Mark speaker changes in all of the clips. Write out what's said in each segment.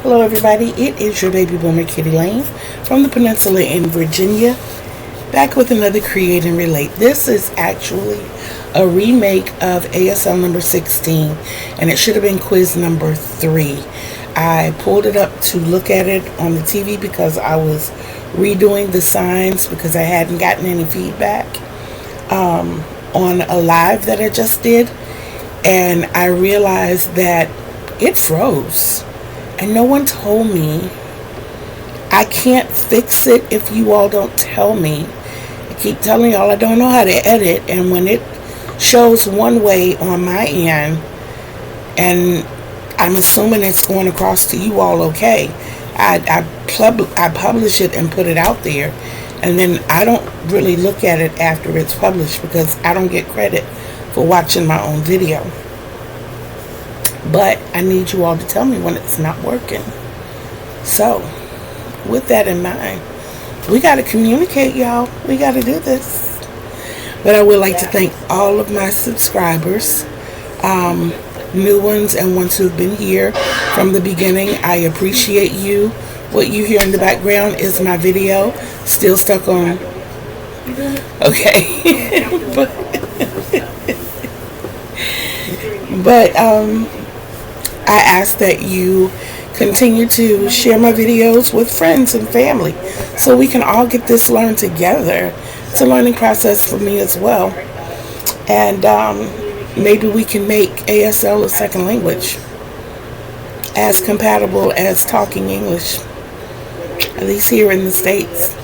Speaker 1: Hello everybody, it is your baby boomer Kitty Lane from the Peninsula in Virginia, back with another Create and Relate. This is actually a remake of ASL number 16, and it should have been quiz number 3. I pulled it up to look at it on the TV because I was redoing the signs because I hadn't gotten any feedback on a live that I just did, and I realized that it froze. And no one told me. I can't fix it if you all don't tell me. I keep telling y'all I don't know how to edit, and when it shows one way on my end, and I'm assuming it's going across to you all okay, I publish it and put it out there, and then I don't really look at it after it's published because I don't get credit for watching my own video. But I need you all to tell me when it's not working. So, with that in mind, we got to communicate, y'all. We got to do this. But I would like to thank all of my subscribers, new ones and ones who've been here from the beginning. I appreciate you. What you hear in the background is my video, still stuck on. Okay. but I ask that you continue to share my videos with friends and family so we can all get this learned together. It's a learning process for me as well. And maybe we can make ASL a second language as compatible as talking English, at least here in the States,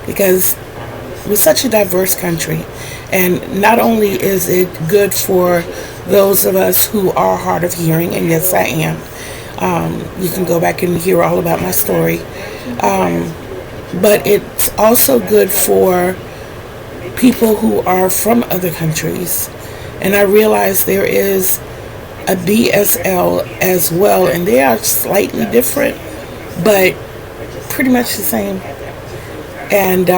Speaker 1: because we're such a diverse country. And not only is it good for those of us who are hard of hearing, and yes I am, you can go back and hear all about my story, but it's also good for people who are from other countries. And I realize there is a BSL as well, and they are slightly different but pretty much the same. And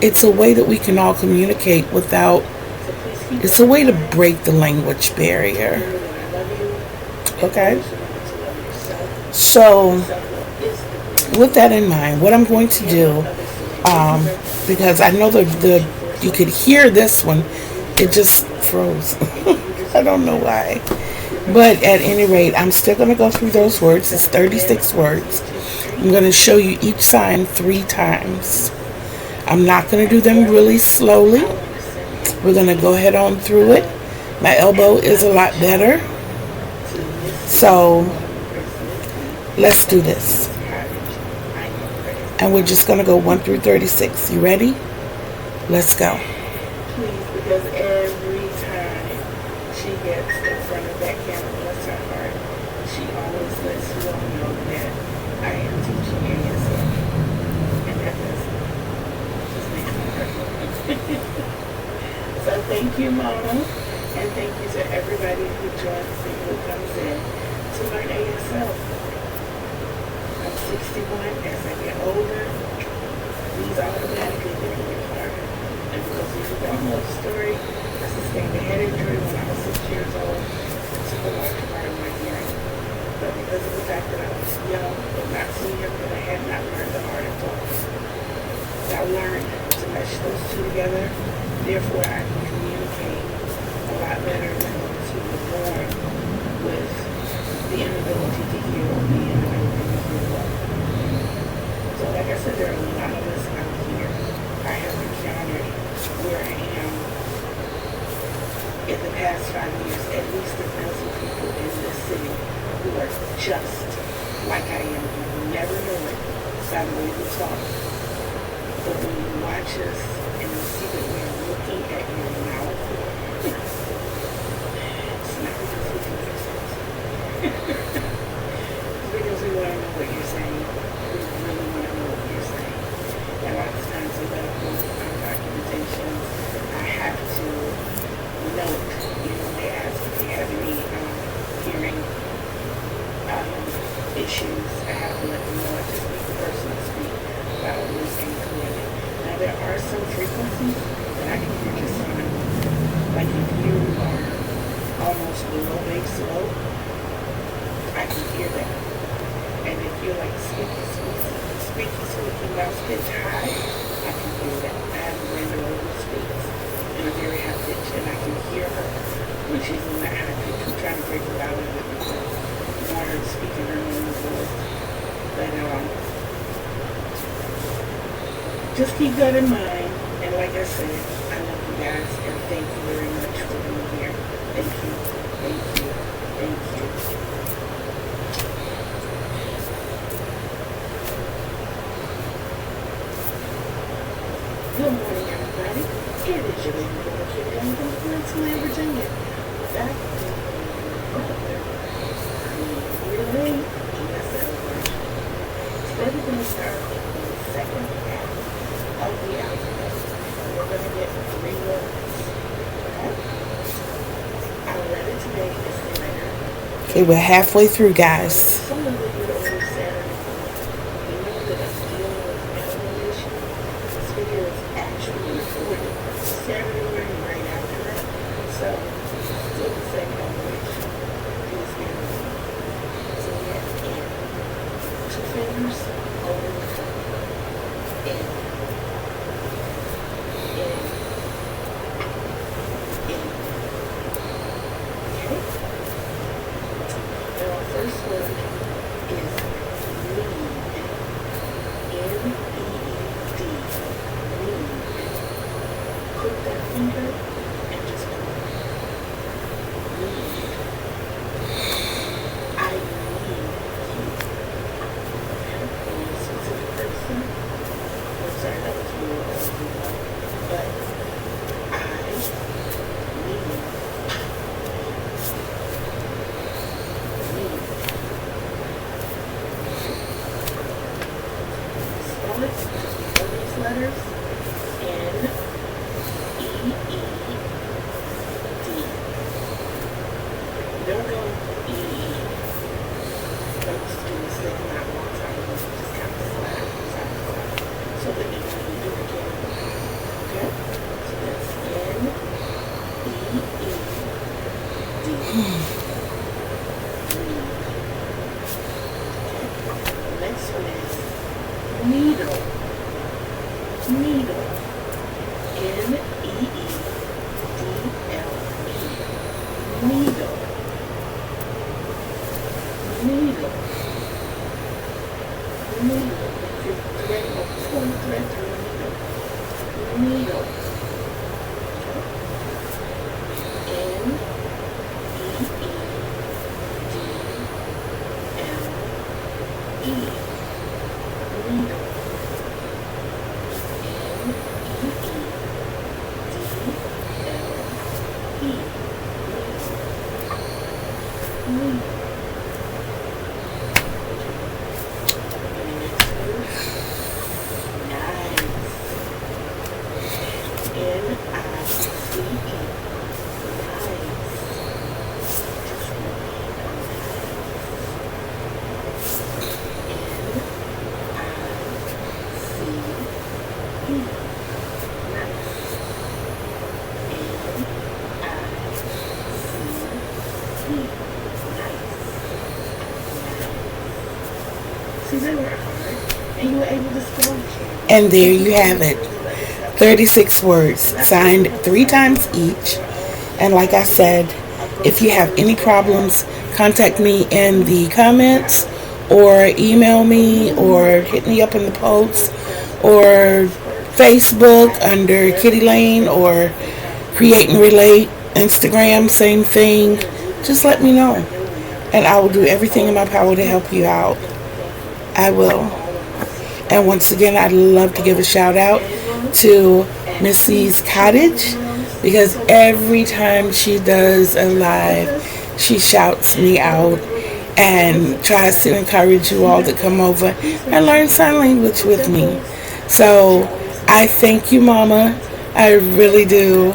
Speaker 1: it's a way that we can all communicate without, it's a way to break the language barrier. Okay? So, with that in mind, what I'm going to do, because I know you could hear this one, it just froze. I don't know why. But at any rate, I'm still going to go through those words. It's 36 words. I'm going to show you each sign 3 times. I'm not going to do them really slowly. We're going to go ahead on through it. My elbow is a lot better. So, let's do this. And we're just going to go 1 through 36. You ready? Let's go.
Speaker 2: Please, because every time she gets in front of that camera, bless her heart, she always lets you all know that I am teaching ASL. And that just makes me happy. So thank you, Mama, and thank you to everybody who joins and who comes in to learn ASL. I'm 61. As I get older, these automatically get harder. And for those of you who don't know the story, I sustained a head injury when I was 6 years old. It took a large part of my hearing. But because of the fact that I was young, but not so young that I had not learned the art of talking, I learned to mesh those two together. Therefore, I can communicate a lot better than those who were born with the inability to hear or the inability to hear well. So, like I said, there are a lot of us out here I have encountered where I am in the past 5 years, at least a dozen people in this city who are just like I am. You never know it by the way we talk. But when you watch us and you see that we are looking at your mouth, it's not because we can fix it. It's because we want to know what you're saying. We really want to know what you're saying. And a lot of times we got to pull our documentations. I have to note, they ask if you have any hearing issues. I have to let them know. I just need the person to speak loudly and clearly. Now there are some frequencies that I can hear just fine. Like if you are almost below base low, I can hear that. And if you're like squeaky, mouse pitch high, I can hear that. I have a granddaughter who speaks in a very high pitch, and I can hear her when she's in that high pitch. I'm trying to break it out of it because I want her to speak in her own voice. But just keep that in mind. And like I said, I love you guys, and thank you very much for being here. Thank you, thank you, thank you. Good morning, everybody. It is your baby girl, Kitty Lane from Peninsula, Virginia. Back with another Relay ASL version. Today we're going to start with the second half of the alphabet. We're going to get 3 words. Okay? Our letter today is the letter.
Speaker 1: Okay, we're halfway through, guys.
Speaker 2: Some of you know Saturday. You know that I'm dealing with medical issues. This video is actually recorded Saturday morning right after that. So, still the same combination. Please bear with me. So we have N. 2 fingers over the tongue. N. N. N. Okay? And our first word is need. N-E-E-D. Need. Click that finger and just pull it. Need. I need you. Okay? For a specific person. I'm sorry, that was really old. But I need. Need. Spell it. All these letters. N-E-E-D. Don't go E-E. Don't just do this thing not one time. Just kind of slide. So that you can do it again. Okay? So that's N-E-E-D. The next one is needle. Needle. N-E-E-D-L-E. Needle. Needle. Needle. If you're thread or pulling thread through a needle. Needle. N-E-E-D-L-E. Needle.
Speaker 1: And there you have it. 36 words, signed 3 times each. And like I said, if you have any problems, contact me in the comments or email me or hit me up in the posts or Facebook under Kitty Lane or Create and Relate, Instagram, same thing. Just let me know. And I will do everything in my power to help you out. I will. And once again, I'd love to give a shout out to Missy's Cottage, because every time she does a live, she shouts me out and tries to encourage you all to come over and learn sign language with me. So I thank you, Mama. I really do.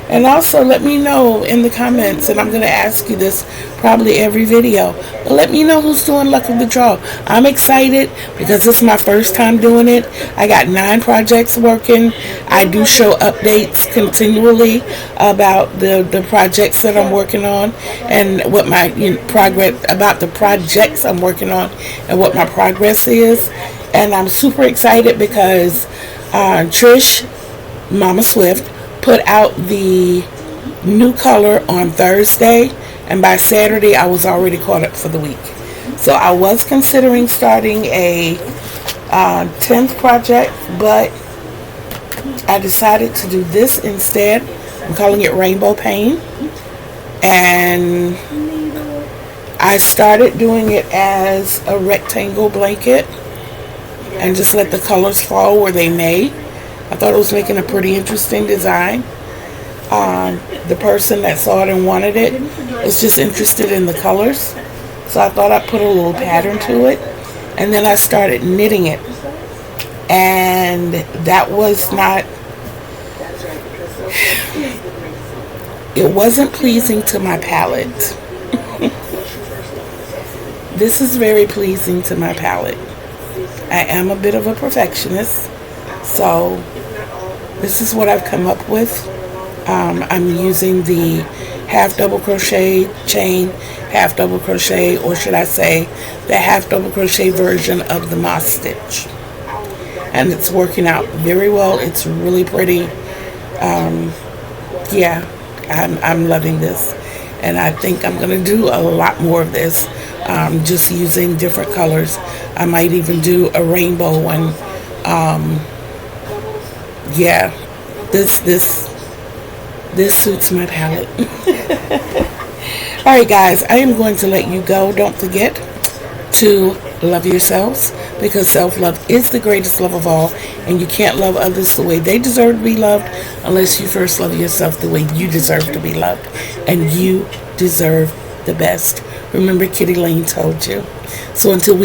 Speaker 1: And also let me know in the comments, and I'm going to ask you this probably every video, but let me know who's doing Luck of the Draw. I'm excited because it's my first time doing it. I got 9 projects working. I do show updates continually about the projects that I'm working on and what my progress, about the projects I'm working on and what my progress is. And I'm super excited because Trish, Mama Swift, put out the new color on Thursday, and by Saturday I was already caught up for the week. So I was considering starting a 10th project, but I decided to do this instead. I'm calling it Rainbow Pain, and I started doing it as a rectangle blanket and just let the colors fall where they may. I thought it was making a pretty interesting design. The person that saw it and wanted it was just interested in the colors, so I thought I'd put a little pattern to it, and then I started knitting it, and that was not, it wasn't pleasing to my palette. This is very pleasing to my palette. I am a bit of a perfectionist, so this is what I've come up with. I'm using the half double crochet chain, half double crochet, or should I say the half double crochet version of the moss stitch, and it's working out very well. It's really pretty. Yeah, I'm loving this, and I think I'm going to do a lot more of this, just using different colors. I might even do a rainbow one. Yeah, this suits my palette. Alright guys, I am going to let you go. Don't forget to love yourselves, because self-love is the greatest love of all, and you can't love others the way they deserve to be loved unless you first love yourself the way you deserve to be loved, and you deserve the best. Remember, Kitty Lane told you. So until we